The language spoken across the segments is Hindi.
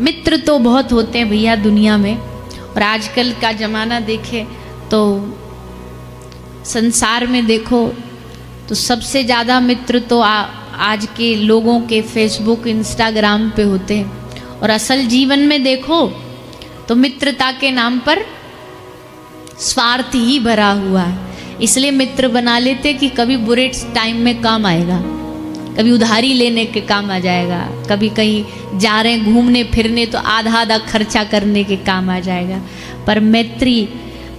मित्र तो बहुत होते हैं भैया दुनिया में, और आजकल का ज़माना देखे तो संसार में देखो तो सबसे ज़्यादा मित्र तो आज के लोगों के फेसबुक इंस्टाग्राम पे होते हैं, और असल जीवन में देखो तो मित्रता के नाम पर स्वार्थ ही भरा हुआ है। इसलिए मित्र बना लेते कि कभी बुरे टाइम में काम आएगा, कभी उधारी लेने के काम आ जाएगा, कभी कहीं जा रहे हैं घूमने फिरने तो आधा आधा खर्चा करने के काम आ जाएगा। पर मैत्री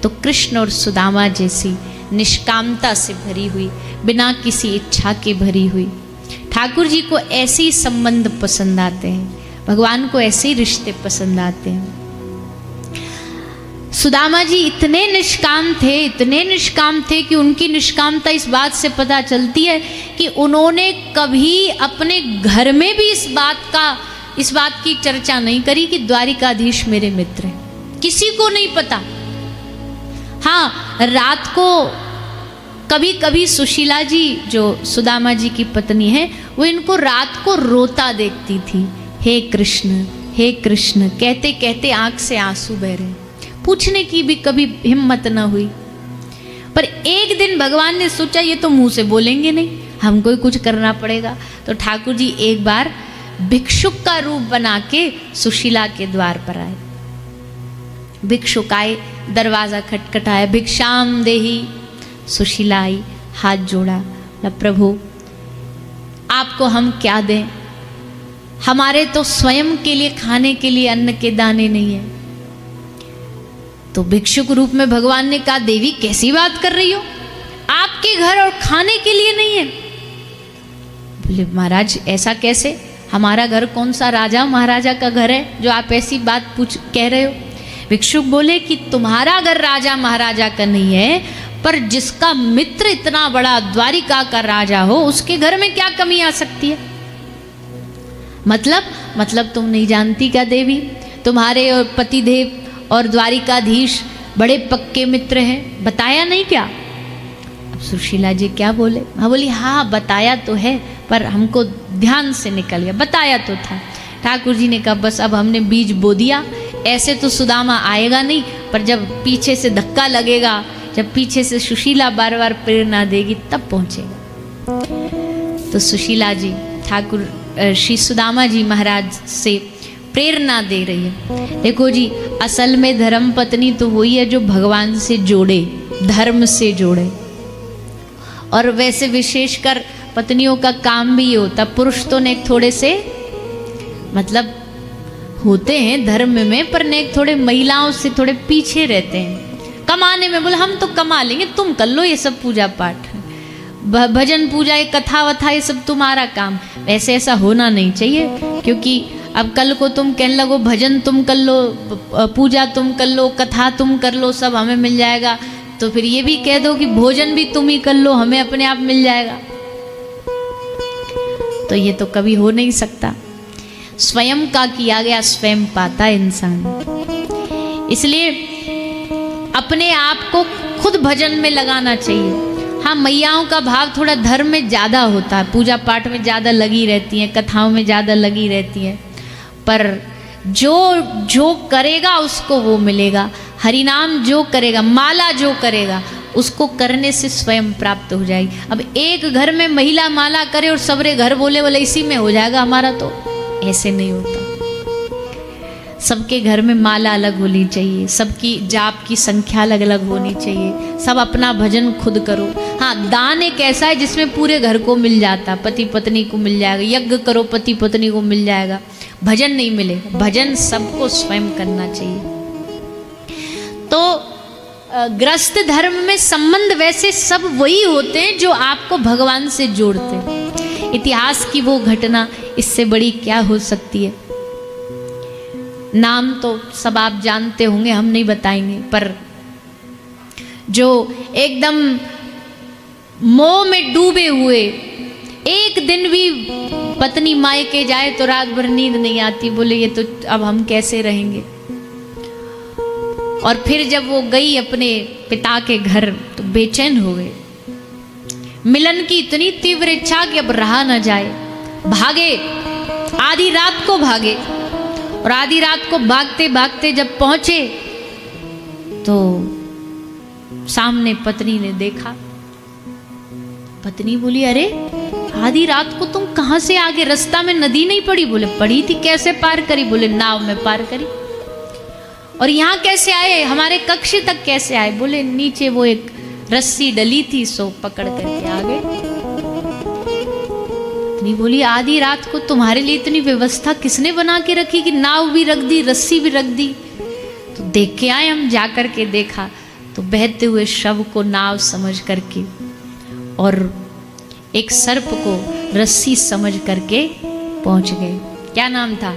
तो कृष्ण और सुदामा जैसी निष्कामता से भरी हुई, बिना किसी इच्छा के भरी हुई। ठाकुर जी को ऐसे ही संबंध पसंद आते हैं, भगवान को ऐसे ही रिश्ते पसंद आते हैं। सुदामा जी इतने निष्काम थे कि उनकी निष्कामता इस बात से पता चलती है कि उन्होंने कभी अपने घर में भी इस बात की चर्चा नहीं करी कि द्वारिकाधीश मेरे मित्र हैं। किसी को नहीं पता। हाँ, रात को कभी कभी सुशीला जी जो सुदामा जी की पत्नी है, वो इनको रात को रोता देखती थी, हे कृष्ण कहते कहते आंख से आंसू बह रहे। पूछने की भी कभी हिम्मत न हुई। पर एक दिन भगवान ने सोचा ये तो मुंह से बोलेंगे नहीं, हमको ही कुछ करना पड़ेगा। तो ठाकुर जी एक बार भिक्षुक का रूप बना के सुशीला के द्वार पर आए। भिक्षुक आए, दरवाजा खटखटाया, भिक्षाम देही। सुशीला आई, हाथ जोड़ा, प्रभु आपको हम क्या दें, हमारे तो स्वयं के लिए खाने के लिए अन्न के दाने नहीं है। तो भिक्षुक रूप में भगवान ने कहा, देवी कैसी बात कर रही हो, आपके घर और खाने के लिए नहीं है। बोले महाराज ऐसा कैसे, हमारा घर कौन सा राजा महाराजा का घर है जो आप ऐसी बात कह रहे हो। भिक्षुक बोले कि तुम्हारा घर राजा महाराजा का नहीं है, पर जिसका मित्र इतना बड़ा द्वारिका का राजा हो उसके घर में क्या कमी आ सकती है। मतलब तुम नहीं जानती क्या देवी, तुम्हारे और पतिदेव और द्वारिकाधीश बड़े पक्के मित्र हैं, बताया नहीं क्या। अब सुशीला जी क्या बोले, हाँ बोली हाँ बताया तो है, पर हमको ध्यान से निकल गया, बताया तो था। ठाकुर जी ने कहा बस अब हमने बीज बो दिया, ऐसे तो सुदामा आएगा नहीं, पर जब पीछे से धक्का लगेगा, जब पीछे से सुशीला बार बार प्रेरणा देगी तब पहुंचेगा। तो सुशीला जी ठाकुर श्री सुदामा जी महाराज से प्रेरणा दे रही है। देखो जी, असल में धर्म पत्नी तो वही है जो भगवान से जोड़े, धर्म से जोड़े। और वैसे विशेषकर पत्नियों का काम भी ये होता, पुरुष तो नेक थोड़े से मतलब होते हैं धर्म में, पर नेक थोड़े महिलाओं से थोड़े पीछे रहते हैं कमाने में। बोले हम तो कमा लेंगे, तुम कर लो ये सब पूजा पाठ, भजन पूजा, ये कथा वथा, ये सब तुम्हारा काम। वैसे ऐसा होना नहीं चाहिए, क्योंकि अब कल को तुम कहने लगो भजन तुम कर लो, पूजा तुम कर लो, कथा तुम कर लो, सब हमें मिल जाएगा, तो फिर ये भी कह दो कि भोजन भी तुम ही कर लो, हमें अपने आप मिल जाएगा। तो ये तो कभी हो नहीं सकता। स्वयं का किया गया स्वयं पाता है इंसान। इसलिए अपने आप को खुद भजन में लगाना चाहिए। हाँ, मैयाओं का भाव थोड़ा धर्म में ज़्यादा होता है, पूजा पाठ में ज़्यादा लगी रहती हैं, कथाओं में ज़्यादा लगी रहती हैं, पर जो करेगा उसको वो मिलेगा। हरिनाम जो करेगा, माला जो करेगा, उसको करने से स्वयं प्राप्त हो जाएगी। अब एक घर में महिला माला करे और सबरे घर बोले इसी में हो जाएगा हमारा, तो ऐसे नहीं होता। सबके घर में माला अलग होनी चाहिए, सबकी जाप की संख्या अलग अलग होनी चाहिए, सब अपना भजन खुद करो। हाँ, दान एक ऐसा है जिसमें पूरे घर को मिल जाता, पति पत्नी को मिल जाएगा, यज्ञ करो पति पत्नी को मिल जाएगा, भजन नहीं मिलेगा। भजन सबको स्वयं करना चाहिए। तो ग्रस्त धर्म में संबंध वैसे सब वही होते हैं जो आपको भगवान से जोड़ते हैं। इतिहास की वो घटना इससे बड़ी क्या हो सकती है। नाम तो सब आप जानते होंगे, हम नहीं बताएंगे, पर जो एकदम मोह में डूबे हुए, एक दिन भी पत्नी मायके जाए तो रात भर नींद नहीं आती, बोले ये तो अब हम कैसे रहेंगे। और फिर जब वो गई अपने पिता के घर तो बेचैन हो गए, मिलन की इतनी तीव्र इच्छा कि अब रहा न जाए। भागे, आधी रात को भागे और आधी रात को भागते भागते जब पहुंचे तो सामने पत्नी ने देखा। पत्नी बोली, अरे आधी रात को तुम कहां से आगे, रास्ता में नदी नहीं पड़ी? बोले पड़ी थी। कैसे पार करी? बोले नाव में पार करी। और यहां कैसे आए, हमारे कक्ष तक कैसे आए? बोले नीचे वो एक रस्सी डली थी, सो पकड़ करके आ गए। पत्नी बोली, आधी रात को तुम्हारे लिए इतनी व्यवस्था किसने बना के रखी कि नाव भी रख दी, रस्सी भी रख दी? तो देख के आए हम। जाकर के देखा तो बहते हुए शव को नाव समझ करके और एक सर्प को रस्सी समझ करके पहुंच गए। क्या नाम था?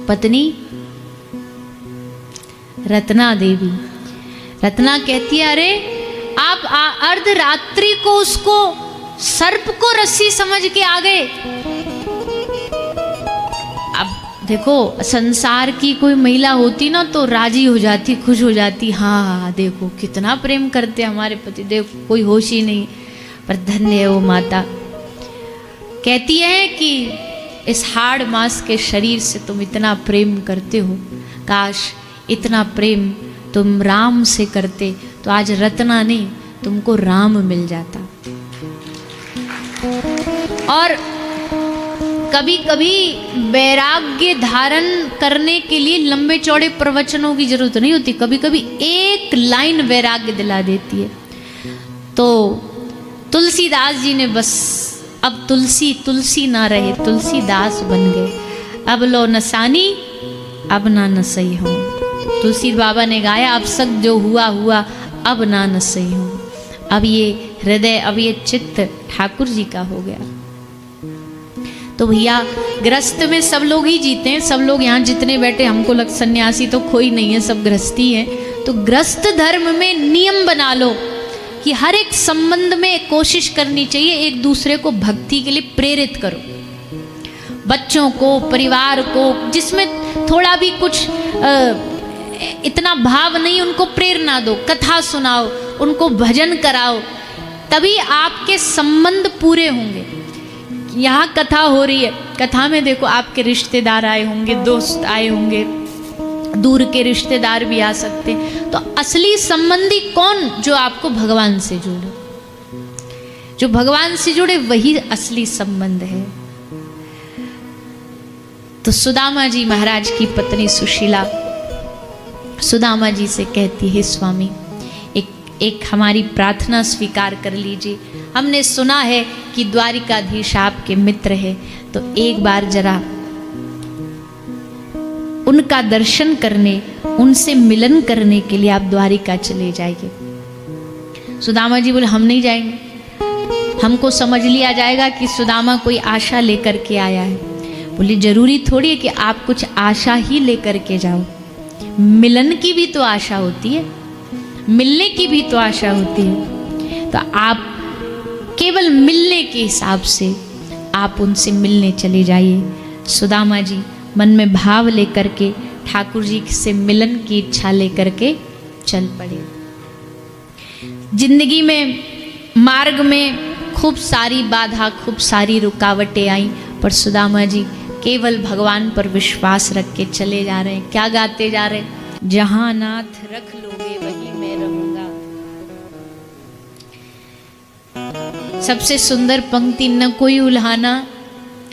पत्नी रत्ना देवी। रत्ना कहती है, अरे आप अर्धरात्रि को उसको सर्प को रस्सी समझ के आ गए। अब देखो, संसार की कोई महिला होती ना तो राजी हो जाती, खुश हो जाती, हाँ देखो कितना प्रेम करते हमारे पति, देखो कोई होश ही नहीं। पर धन्य है वो माता। कहती है कि इस हाड़ मास के शरीर से तुम इतना प्रेम करते हो, काश इतना प्रेम तुम राम से करते तो आज रत्ना ने तुमको राम मिल जाता। और कभी कभी वैराग्य धारण करने के लिए लंबे चौड़े प्रवचनों की जरूरत नहीं होती, कभी कभी एक लाइन वैराग्य दिला देती है। तो तुलसीदास जी ने बस अब तुलसी तुलसी ना रहे, तुलसीदास बन गए। अब लो नसानी अब ना नसई हो। तुलसी बाबा ने गाया, अब सब जो हुआ हुआ अब ना नसई हो। अब ये हृदय, अब ये चित्त ठाकुर जी का हो गया। तो भैया गृहस्थ में सब लोग ही जीते हैं, सब लोग यहाँ जितने बैठे, हमको लग सन्यासी तो कोई नहीं है, सब गृहस्थी है। तो गृहस्थ धर्म में नियम बना लो कि हर एक संबंध में कोशिश करनी चाहिए एक दूसरे को भक्ति के लिए प्रेरित करो। बच्चों को, परिवार को, जिसमें थोड़ा भी कुछ इतना भाव नहीं, उनको प्रेरणा दो, कथा सुनाओ, उनको भजन कराओ, तभी आपके संबंध पूरे होंगे। यहाँ कथा हो रही है, कथा में देखो आपके रिश्तेदार आए होंगे, दोस्त आए होंगे, दूर के रिश्तेदार भी आ सकते हैं। तो असली संबंधी कौन? जो आपको भगवान से जोड़े। जो भगवान से जुड़े वही असली संबंध है। तो सुदामा जी महाराज की पत्नी सुशीला सुदामा जी से कहती है, स्वामी एक हमारी प्रार्थना स्वीकार कर लीजिए। हमने सुना है कि द्वारिकाधीश आपके मित्र है, तो एक बार जरा उनका दर्शन करने, उनसे मिलन करने के लिए आप द्वारिका चले जाइए। सुदामा जी बोले, हम नहीं जाएंगे, हमको समझ लिया जाएगा कि सुदामा कोई आशा लेकर के आया है। बोले, जरूरी थोड़ी है कि आप कुछ आशा ही लेकर के जाओ, मिलन की भी तो आशा होती है, मिलने की भी तो आशा होती है। तो आप केवल मिलने के हिसाब से आप उनसे मिलने चले जाइए। सुदामा जी मन में भाव लेकर के ठाकुर जी से मिलन की इच्छा लेकर के चल पड़े। जिंदगी में मार्ग में खूब सारी बाधा, खूब सारी रुकावटें आई, पर सुदामा जी केवल भगवान पर विश्वास रख के चले जा रहे हैं। क्या गाते जा रहे हैं? जहां नाथ रख लोगे वहीं मैं रहूंगा। सबसे सुंदर पंक्ति, न कोई उल्हाना,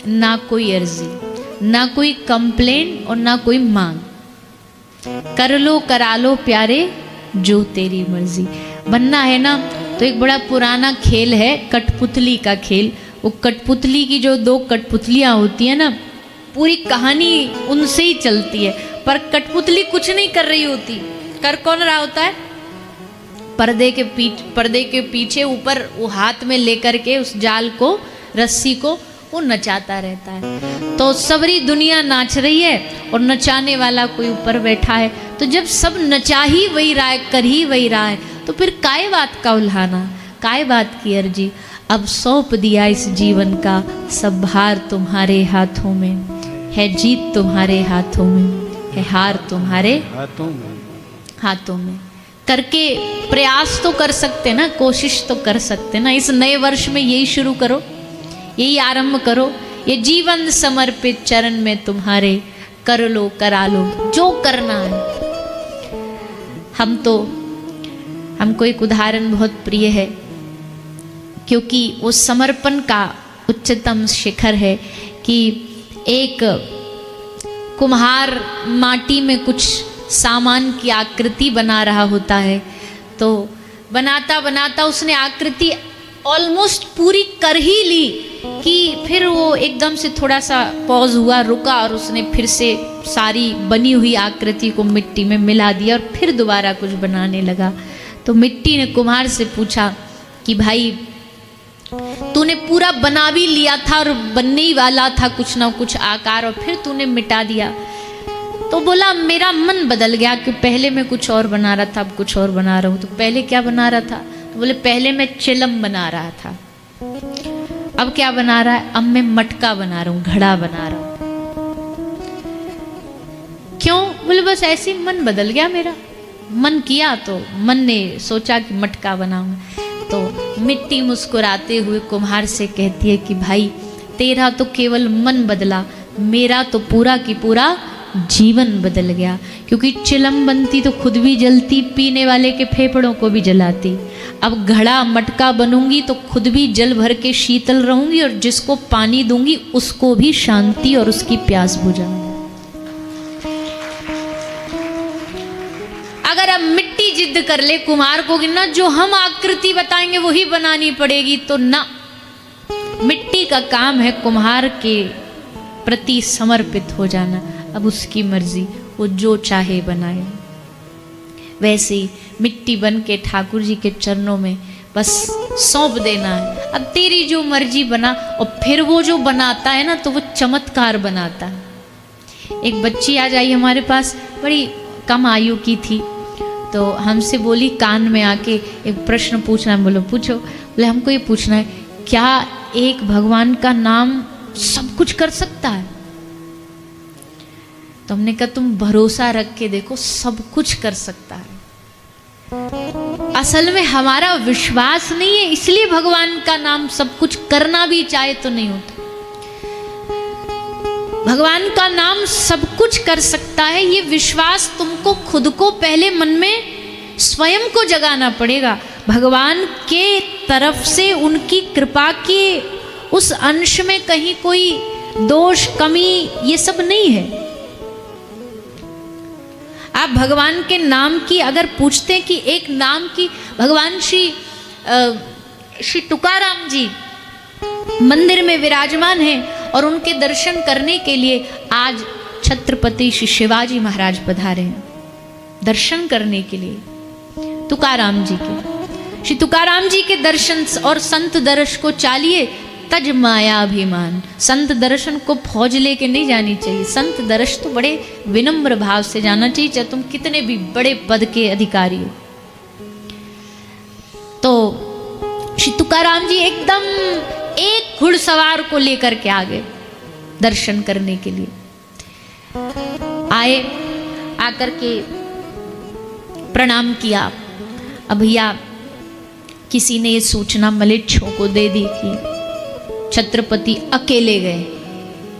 ना कोई अर्जी, ना कोई कंप्लेन और ना कोई मांग, कर लो करा लो प्यारे जो तेरी मर्जी। बनना है ना तो एक बड़ा पुराना खेल है कठपुतली का खेल। वो कठपुतली की जो दो कठपुतलियां होती है ना, पूरी कहानी उनसे ही चलती है, पर कठपुतली कुछ नहीं कर रही होती। कर कौन रहा होता है? पर्दे के पीछे ऊपर वो हाथ में लेकर के उस जाल को, रस्सी को वो नचाता रहता है। तो सबरी दुनिया नाच रही है और नचाने वाला कोई ऊपर बैठा है। तो जब सब नचा ही वही रहा है, कर ही वही रहा है, तो फिर काय बात का उल्हाना, काय बात की अर्जी। अब सौंप दिया इस जीवन का सब भार तुम्हारे हाथों में, है जीत तुम्हारे हाथों में, है हार तुम्हारे हाथों में। करके प्रयास तो कर सकते ना, कोशिश तो कर सकते ना। इस नए वर्ष में यही शुरू करो, यही आरंभ करो, ये जीवन समर्पित चरण में तुम्हारे, कर लो करा लो जो करना है। हमको एक उदाहरण बहुत प्रिय है, क्योंकि वो समर्पण का उच्चतम शिखर है कि एक कुम्हार माटी में कुछ सामान की आकृति बना रहा होता है, तो बनाता बनाता उसने आकृति ऑलमोस्ट पूरी कर ही ली कि फिर वो एकदम से थोड़ा सा पॉज हुआ, रुका, और उसने फिर से सारी बनी हुई आकृति को मिट्टी में मिला दिया और फिर दोबारा कुछ बनाने लगा। तो मिट्टी ने कुम्हार से पूछा कि भाई तूने पूरा बना भी लिया था और बनने ही वाला था कुछ ना कुछ आकार, और फिर तूने मिटा दिया। तो बोला मेरा मन बदल गया कि पहले मैं कुछ और बना रहा था, अब कुछ और बना रहा हूँ। तो पहले क्या बना रहा था? तो बोले पहले मैं चिलम बना रहा था, अब क्या बना रहा है? अब मैं मटका बना रहा हूँ, घड़ा बना रहा हूँ। क्यों? बोले बस ऐसे ही मन बदल गया मेरा, मन किया तो मन ने सोचा कि मटका बनाऊंगा। तो मिट्टी मुस्कुराते हुए कुम्हार से कहती है कि भाई तेरा तो केवल मन बदला, मेरा तो पूरा की पूरा जीवन बदल गया। क्योंकि चिलम बनती तो खुद भी जलती, पीने वाले के फेफड़ों को भी जलाती। अब घड़ा मटका बनूंगी तो खुद भी जल भर के शीतल रहूंगी, और जिसको पानी दूंगी उसको भी शांति और उसकी प्यास बुझाऊंगी। अगर अब मिट्टी जिद कर ले कुम्हार को कि ना जो हम आकृति बताएंगे वही बनानी पड़ेगी, तो ना, मिट्टी का काम है कुम्हार के प्रति समर्पित हो जाना। अब उसकी मर्जी, वो जो चाहे बनाए। वैसे ही मिट्टी बन के ठाकुर जी के चरणों में बस सौंप देना है, अब तेरी जो मर्जी बना। और फिर वो जो बनाता है ना, तो वो चमत्कार बनाता है। एक बच्ची आज आई हमारे पास, बड़ी कम आयु की थी, तो हमसे बोली कान में आके एक प्रश्न पूछना है। बोलो पूछो। बोले हमको ये पूछना है, क्या एक भगवान का नाम सब कुछ कर सकता है? तो हमने कहा तुम भरोसा रख के देखो, सब कुछ कर सकता है। असल में हमारा विश्वास नहीं है, इसलिए भगवान का नाम सब कुछ करना भी चाहे तो नहीं होता। भगवान का नाम सब कुछ कर सकता है, ये विश्वास तुमको खुद को पहले मन में स्वयं को जगाना पड़ेगा। भगवान के तरफ से उनकी कृपा के उस अंश में कहीं कोई दोष कमी ये सब नहीं है। आप भगवान के नाम की अगर पूछते हैं कि एक नाम की, भगवान श्री तुकाराम जी मंदिर में विराजमान हैं, और उनके दर्शन करने के लिए आज छत्रपति श्री शिवाजी महाराज पधारे हैं दर्शन करने के लिए तुकाराम जी के। श्री तुकाराम जी के दर्शन और संत दर्श को चालिए तज माया अभिमान। संत दर्शन को फौज लेके नहीं जानी चाहिए, संत दर्श तो बड़े विनम्र भाव से जाना चाहिए, चाहे तुम कितने भी बड़े पद के अधिकारी हो। तो श्री तुकाराम जी एकदम एक घुड़सवार को लेकर के आ गए दर्शन करने के लिए। आए, आकर के प्रणाम किया। अब भैया किसी ने ये सूचना मलेच्छों को दे दी कि छत्रपति अकेले गए,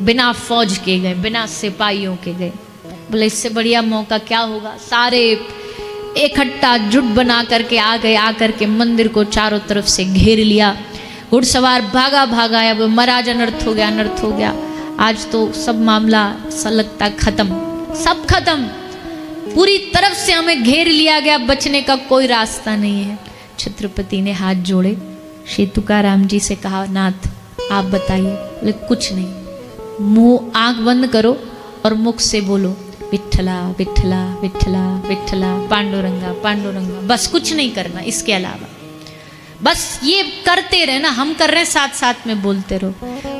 बिना फौज के गए, बिना सिपाहियों के गए। बोले इससे बढ़िया मौका क्या होगा। सारे इकट्ठा जुट बना करके आ गए, आकर के मंदिर को चारों तरफ से घेर लिया। घुड़सवार भागा भागा, अब महाराज अनर्थ हो गया, अनर्थ हो गया। आज तो सब मामला सा लगता खत्म, सब खत्म, पूरी तरफ से हमें घेर लिया गया, बचने का कोई रास्ता नहीं है। छत्रपति ने हाथ जोड़े, श्री तुकाराम जी से कहा नाथ आप बताइए। बोले कुछ नहीं, मुंह आंख बंद करो और मुख से बोलो विठला विठला विठला विठला पांडुरंगा पांडुरंगा, बस कुछ नहीं करना इसके अलावा, बस ये करते रहे ना, हम कर रहे हैं साथ साथ में बोलते रहो।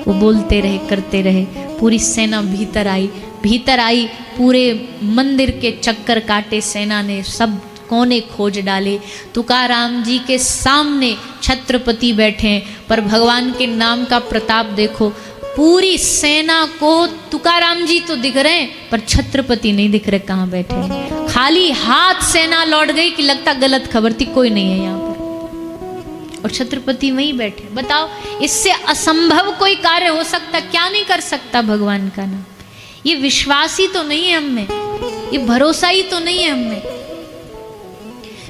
वो बोलते रहे, करते रहे। पूरी सेना भीतर आई, भीतर आई, पूरे मंदिर के चक्कर काटे सेना ने, सब कोने खोज डाले। तुकाराम जी के सामने छत्रपति बैठे हैं, पर भगवान के नाम का प्रताप देखो, पूरी सेना को तुकाराम जी तो दिख रहे हैं पर छत्रपति नहीं दिख रहे कहाँ बैठे हैं। खाली हाथ सेना लौट गई कि लगता गलत खबर थी, कोई नहीं है यहाँ पर। और छत्रपति वहीं बैठे। बताओ इससे असंभव कोई कार्य हो सकता? क्या नहीं कर सकता भगवान का नाम? ये विश्वास ही तो नहीं है हमें, ये भरोसा ही तो नहीं है हमें।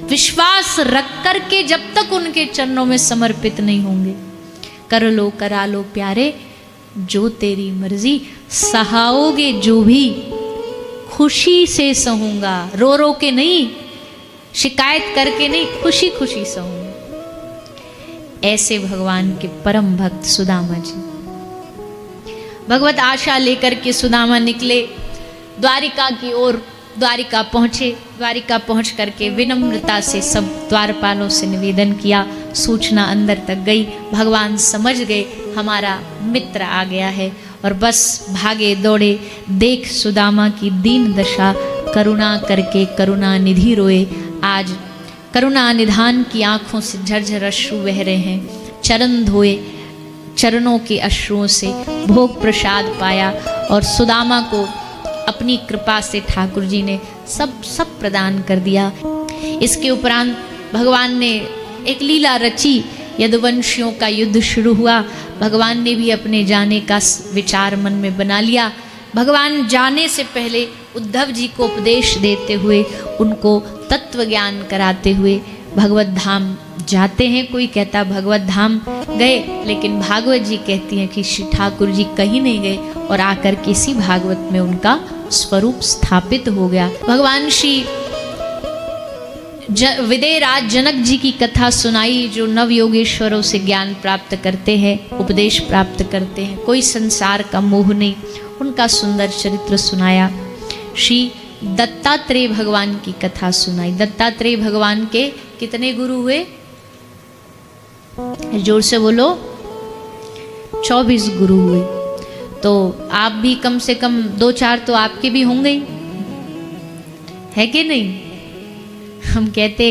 विश्वास रख करके जब तक उनके चरणों में समर्पित नहीं होंगे, कर लो करा लो प्यारे जो तेरी मर्जी, सहाओगे जो भी खुशी से सहूंगा, रो रो के नहीं, शिकायत करके नहीं, खुशी खुशी सहूंगा। ऐसे भगवान के परम भक्त सुदामा जी भगवत आशा लेकर के सुदामा निकले द्वारिका की ओर। द्वारिका पहुँचे। द्वारिका पहुँच करके विनम्रता से सब द्वारपालों से निवेदन किया। सूचना अंदर तक गई, भगवान समझ गए हमारा मित्र आ गया है, और बस भागे दौड़े। देख सुदामा की दीन दशा, करुणा करके करुणा निधि रोए। आज करुणा निधान की आंखों से झरझर अश्रु बह रहे हैं। चरण धोए, चरणों के अश्रुओं से भोग प्रसाद पाया, और सुदामा को अपनी कृपा से ठाकुर जी ने सब प्रदान कर दिया। इसके उपरांत भगवान ने एक लीला रची। यदुवंशियों का युद्ध शुरू हुआ। भगवान ने भी अपने जाने का विचार मन में बना लिया। भगवान जाने से पहले उद्धव जी को उपदेश देते हुए, उनको तत्व ज्ञान कराते हुए भगवत धाम जाते हैं। कोई कहता भगवत धाम गए, लेकिन भागवत जी कहती हैं कि श्री ठाकुर जी कहीं नहीं गए, और आकर किसी भागवत में उनका स्वरूप स्थापित हो गया। भगवान श्री विदेहराज जनक जी की कथा सुनाई, जो नव योगेश्वरों से ज्ञान प्राप्त करते हैं, उपदेश प्राप्त करते हैं, कोई संसार का मोह नहीं। उनका सुंदर चरित्र सुनाया। श्री दत्तात्रेय भगवान की कथा सुनाई। दत्तात्रेय भगवान के कितने गुरु हुए? जोर से बोलो। 24 गुरु हुए। तो आप भी कम से कम 2-4 तो आपके भी होंगे ही, है कि नहीं? हम कहते,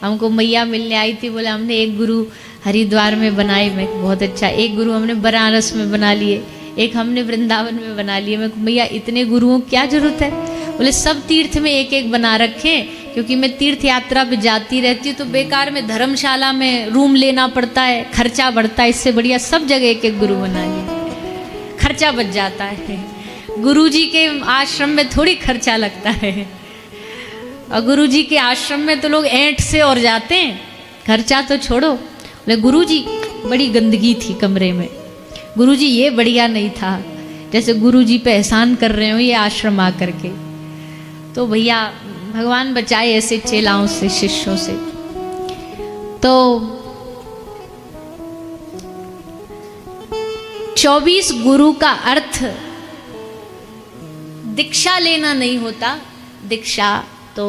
हमको मैया मिलने आई थी, बोले हमने एक गुरु हरिद्वार में बनाए। मैं बहुत अच्छा। एक गुरु हमने बनारस में बना लिए, एक हमने वृंदावन में बना लिए। मैं मैया इतने गुरुओं की क्या जरूरत है? बोले सब तीर्थ में एक एक बना रखे, क्योंकि मैं तीर्थ यात्रा पे जाती रहती हूँ, तो बेकार में धर्मशाला में रूम लेना पड़ता है, खर्चा बढ़ता है। इससे बढ़िया सब जगह एक एक गुरु बना लिए, खर्चा बच जाता है। गुरु जी के आश्रम में थोड़ी खर्चा लगता है, और गुरु जी के आश्रम में तो लोग ऐंठ से और जाते हैं, खर्चा तो छोड़ो। बोले गुरु जी बड़ी गंदगी थी कमरे में, गुरु जी ये बढ़िया नहीं था, जैसे गुरु जी पे एहसान कर रहे हो ये आश्रम आकर के। तो भैया भगवान बचाए ऐसे चेलाओं से, शिष्यों से। तो 24 गुरु का अर्थ दीक्षा लेना नहीं होता। दीक्षा तो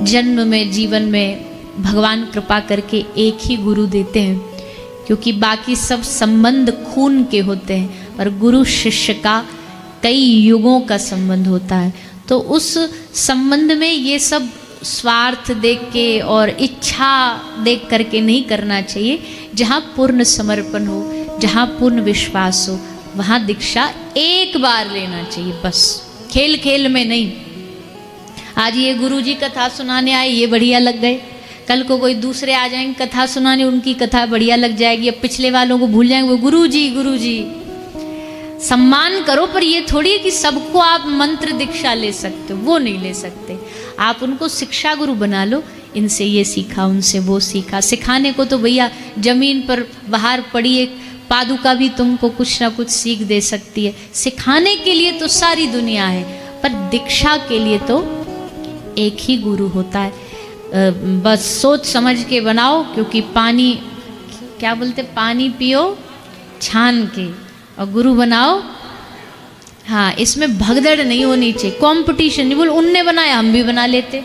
जन्म में, जीवन में भगवान कृपा करके एक ही गुरु देते हैं, क्योंकि बाकी सब संबंध खून के होते हैं, और गुरु शिष्य का कई युगों का संबंध होता है। तो उस संबंध में ये सब स्वार्थ देख के और इच्छा देख करके नहीं करना चाहिए। जहाँ पूर्ण समर्पण हो, जहाँ पूर्ण विश्वास हो, वहाँ दीक्षा एक बार लेना चाहिए, बस खेल खेल में नहीं। आज ये गुरु जी कथा सुनाने आए, ये बढ़िया लग गए, कल को कोई दूसरे आ जाएंगे कथा सुनाने, उनकी कथा बढ़िया लग जाएगी, अब पिछले वालों को भूल जाएंगे, वो गुरु जी। सम्मान करो, पर ये थोड़ी है कि सबको आप मंत्र दीक्षा ले सकते हो, वो नहीं ले सकते। आप उनको शिक्षा गुरु बना लो, इनसे ये सीखा, उनसे वो सीखा। सिखाने को तो भैया जमीन पर बाहर पड़ी एक पादुका भी तुमको कुछ ना कुछ सीख दे सकती है। सिखाने के लिए तो सारी दुनिया है, पर दीक्षा के लिए तो एक ही गुरु होता है। बस सोच समझ के बनाओ, क्योंकि पानी क्या बोलते, पानी पियो छान के, और गुरु बनाओ। हाँ, इसमें भगदड़ नहीं होनी चाहिए, कंपटीशन नहीं। बोल उनने बनाया हम भी बना लेते,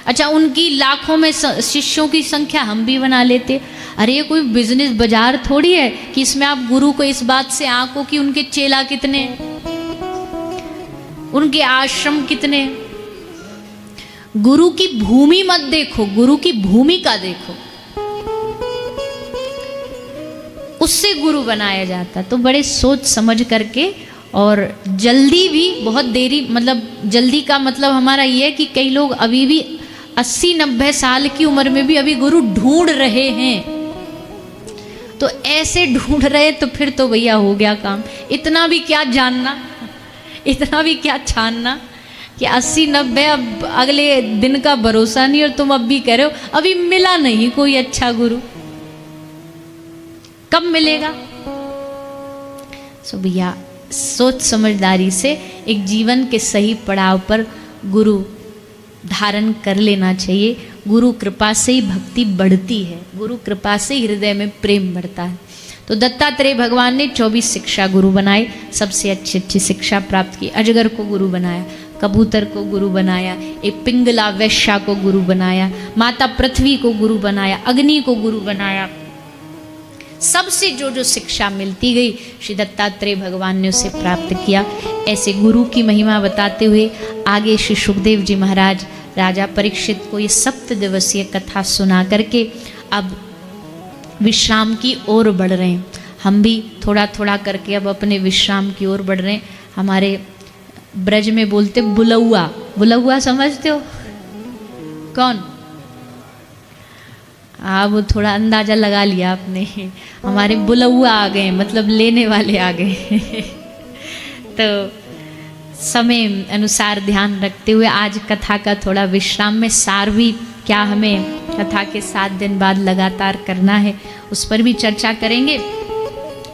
अच्छा उनकी लाखों में शिष्यों की संख्या हम भी बना लेते। अरे ये कोई बिजनेस बाजार थोड़ी है कि इसमें आप गुरु को इस बात से आंको कि उनके चेला कितने, उनके आश्रम कितने। गुरु की भूमि मत देखो, गुरु की भूमिका देखो, उससे गुरु बनाया जाता। तो बड़े सोच समझ करके, और जल्दी भी, बहुत देरी, मतलब जल्दी का मतलब हमारा ये है कि कई लोग अभी भी 80-90 साल की उम्र में भी अभी गुरु ढूंढ रहे हैं। तो ऐसे ढूंढ रहे तो फिर तो भैया हो गया काम। इतना भी क्या जानना, इतना भी क्या छानना कि 80-90 अब अगले दिन का भरोसा नहीं, और तुम अब भी कह रहे हो अभी मिला नहीं कोई अच्छा गुरु, कब मिलेगा। सो भैया सोच समझदारी से एक जीवन के सही पड़ाव पर गुरु धारण कर लेना चाहिए। गुरु कृपा से ही भक्ति बढ़ती है, गुरु कृपा से हृदय में प्रेम बढ़ता है। तो दत्तात्रेय भगवान ने 24 शिक्षा गुरु बनाए, सबसे अच्छी अच्छी शिक्षा प्राप्त की। अजगर को गुरु बनाया, कबूतर को गुरु बनाया, एक पिंगला वैश्या को गुरु बनाया, माता पृथ्वी को गुरु बनाया, अग्नि को गुरु बनाया। सबसे जो जो शिक्षा मिलती गई श्री दत्तात्रेय भगवान ने उसे प्राप्त किया। ऐसे गुरु की महिमा बताते हुए आगे श्री सुखदेव जी महाराज राजा परीक्षित को ये 7 दिवसीय कथा सुना करके अब विश्राम की ओर बढ़ रहे हैं। हम भी थोड़ा थोड़ा करके अब अपने विश्राम की ओर बढ़ रहे हैं। हमारे ब्रज में बोलते बुलौआ, बुलौआ समझते हो कौन? वो थोड़ा अंदाजा लगा लिया आपने। हमारे बुलौआ आ गए, मतलब लेने वाले आ गए। तो समय अनुसार ध्यान रखते हुए आज कथा का थोड़ा विश्राम में सार भी क्या हमें कथा के 7 दिन बाद लगातार करना है, उस पर भी चर्चा करेंगे।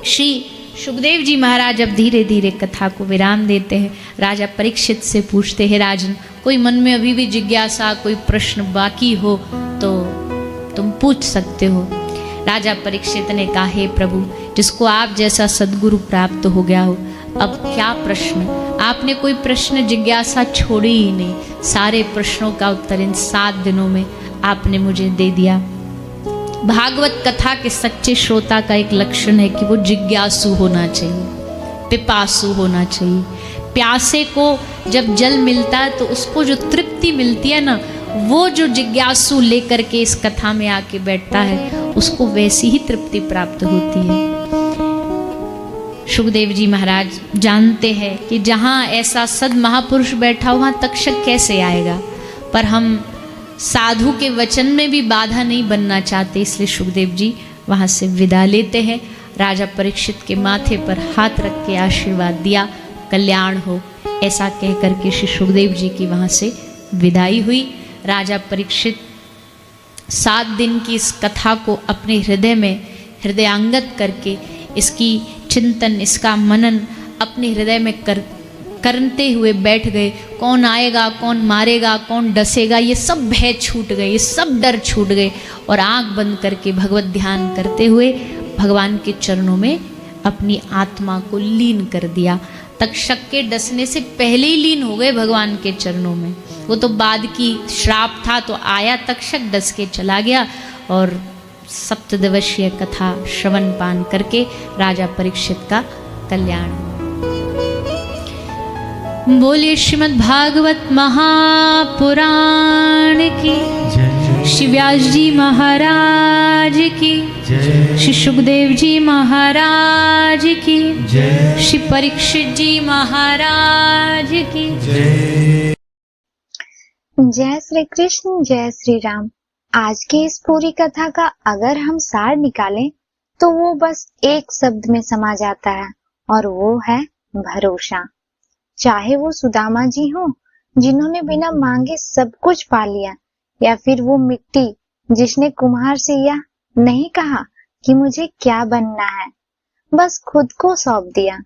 श्री सुखदेव जी महाराज अब धीरे धीरे कथा को विराम देते हैं। राजा परीक्षित से पूछते हैं, राजन कोई मन में अभी भी जिज्ञासा, कोई प्रश्न बाकी हो तो तुम पूछ सकते हो। राजा परीक्षित ने कहा, हे प्रभु, जिसको आप जैसा सद्गुरु प्राप्त हो गया हो, अब क्या प्रश्न? आपने कोई प्रश्न जिज्ञासा छोड़ी ही नहीं। सारे प्रश्नों का उत्तर इन 7 दिनों में आपने मुझे दे दिया। भागवत कथा के सच्चे श्रोता का एक लक्षण है कि वो जिज्ञासु होना चाहिए, पिपासु होना चाहिए। प्यासे को जब जल मिलता है तो उसको जो तृप्ति मिलती है ना, वो जो जिज्ञासु लेकर के इस कथा में आके बैठता है उसको वैसी ही तृप्ति प्राप्त होती है। सुखदेव जी महाराज जानते हैं कि जहाँ ऐसा सद महापुरुष बैठा हो वहाँ तक्षक कैसे आएगा, पर हम साधु के वचन में भी बाधा नहीं बनना चाहते, इसलिए सुखदेव जी वहाँ से विदा लेते हैं। राजा परीक्षित के माथे पर हाथ रख के आशीर्वाद दिया, कल्याण हो, ऐसा कह करके श्री सुखदेव जी की वहाँ से विदाई हुई। राजा परीक्षित 7 दिन की इस कथा को अपने हृदय में हृदयांगत करके इसकी चिंतन, इसका मनन अपने हृदय में करते हुए बैठ गए। कौन आएगा, कौन मारेगा, कौन डसेगा, ये सब भय छूट गए, ये सब डर छूट गए, और आंख बंद करके भगवत ध्यान करते हुए भगवान के चरणों में अपनी आत्मा को लीन कर दिया। तक्षक के डसने से पहले ही लीन हो गए भगवान के चरणों में। वो तो बाद की श्राप था, तो आया तक्षक, डस के चला गया, और 7 दिवसीय कथा श्रवण पान करके राजा परीक्षित का कल्याण। बोलिए श्रीमद् भागवत महापुराण की, श्री व्यास जी महाराज की, श्री सुखदेव जी महाराज की, श्री परीक्षित जी महाराज की। जय श्री कृष्ण, जय श्री राम। आज की इस पूरी कथा का अगर हम सार निकालें तो वो बस एक शब्द में समा जाता है, और वो है भरोसा। चाहे वो सुदामा जी हो जिन्होंने बिना मांगे सब कुछ पा लिया, या फिर वो मिट्टी जिसने कुम्हार से यह नहीं कहा कि मुझे क्या बनना है, बस खुद को सौंप दिया।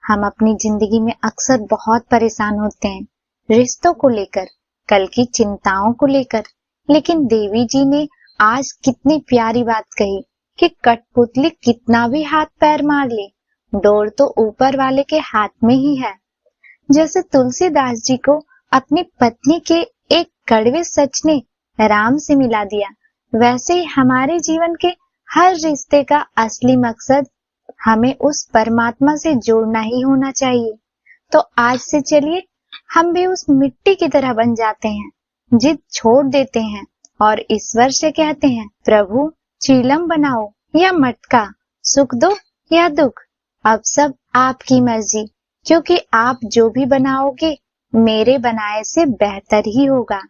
हम अपनी जिंदगी में अक्सर बहुत परेशान होते हैं, रिश्तों को लेकर, कल की चिंताओं को लेकर, लेकिन देवी जी ने आज कितनी प्यारी बात कही कि कठपुतली कितना भी हाथ पैर मार ले, डोर तो ऊपर वाले के हाथ में ही है। जैसे तुलसीदास जी को अपनी पत्नी के एक कड़वे सच ने राम से मिला दिया, वैसे ही हमारे जीवन के हर रिश्ते का असली मकसद हमें उस परमात्मा से जोड़ना ही होना चाहिए। तो आज से चलिए हम भी उस मिट्टी की तरह बन जाते हैं, जिद छोड़ देते हैं और ईश्वर से कहते हैं, प्रभु चीलम बनाओ या मटका, सुख दो या दुख, अब सब आपकी मर्जी, क्योंकि आप जो भी बनाओगे मेरे बनाए से बेहतर ही होगा।